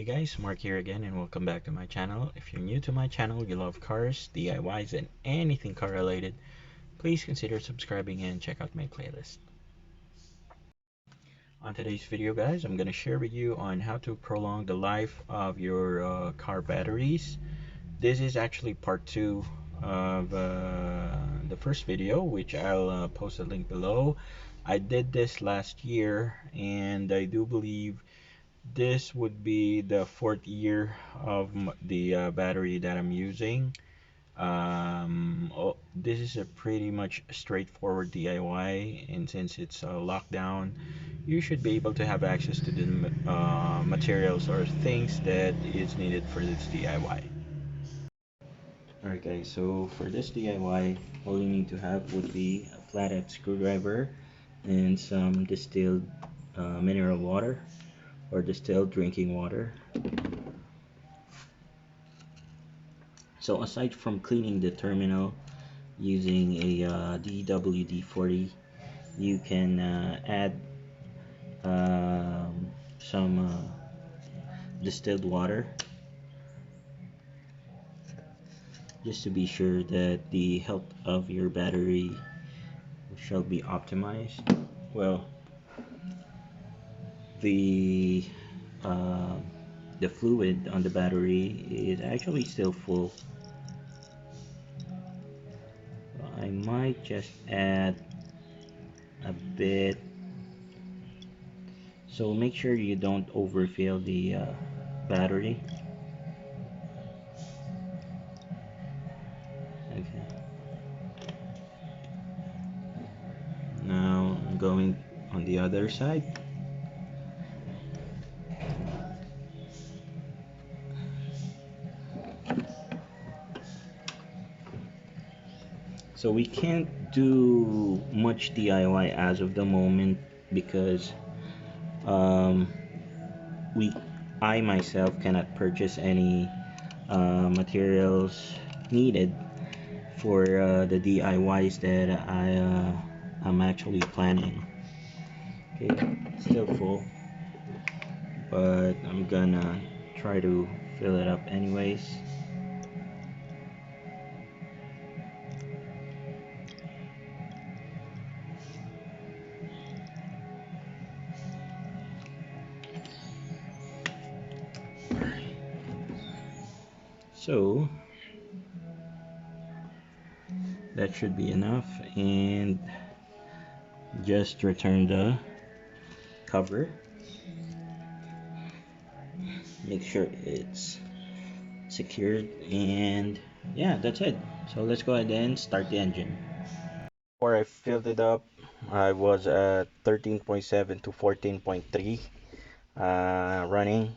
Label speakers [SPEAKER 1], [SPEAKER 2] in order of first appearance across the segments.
[SPEAKER 1] Hey guys, Mark here again and welcome back to my channel. If you're new to my channel, you love cars, DIYs, and anything car related, please consider subscribing and check out my playlist. On today's video guys, I'm going to share with you on how to prolong the life of your car batteries. This is actually part 2 of the first video, which I'll post a link below. I did this last year and I do believe this would be the 4th year of the battery that I'm using. This is a pretty much straightforward DIY, and since it's a lockdown, you should be able to have access to the materials or things that is needed for this DIY. Alright guys, so for this DIY, all you need to have would be a flathead screwdriver and some distilled mineral water or distilled drinking water. So aside from cleaning the terminal using a DWD-40, you can add some distilled water just to be sure that the health of your battery shall be optimized. Well, the fluid on the battery is actually still full. I might just add a bit, so make sure you don't overfill the battery. Okay, now I'm going on the other side. So we can't do much DIY as of the moment because I myself cannot purchase any materials needed for the DIYs that I'm actually planning. Okay, still full, but I'm gonna try to fill it up anyways. So that should be enough, and just return the cover. Make sure it's secured, and yeah, that's it. So let's go ahead and start the engine. Before I filled it up, I was at 13.7 to 14.3 running.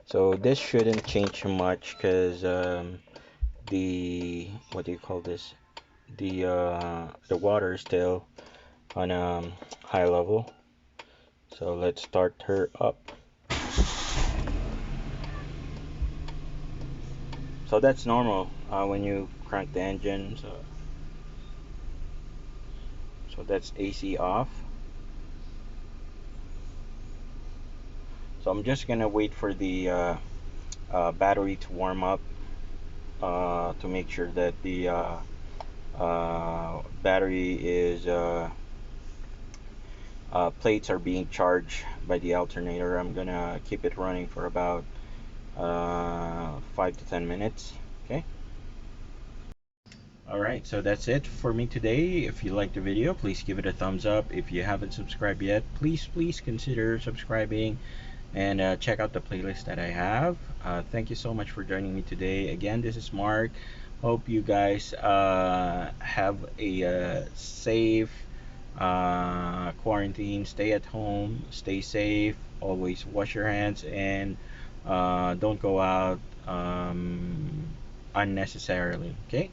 [SPEAKER 1] So this shouldn't change much because the what do you call this? The water is still on a high level. So let's start her up. So that's normal when you crank the engine. So that's AC off. So I'm just gonna wait for the battery to warm up to make sure that the battery is plates are being charged by the alternator. I'm gonna keep it running for about 5 to 10 minutes. Okay. Alright, so that's it for me today. If you liked the video, please give it a thumbs up. If you haven't subscribed yet, please consider subscribing and check out the playlist that I have. Thank you so much for joining me today. Again, this is Mark. Hope you guys have a safe quarantine. Stay at home, stay safe, always wash your hands, and don't go out unnecessarily. Okay.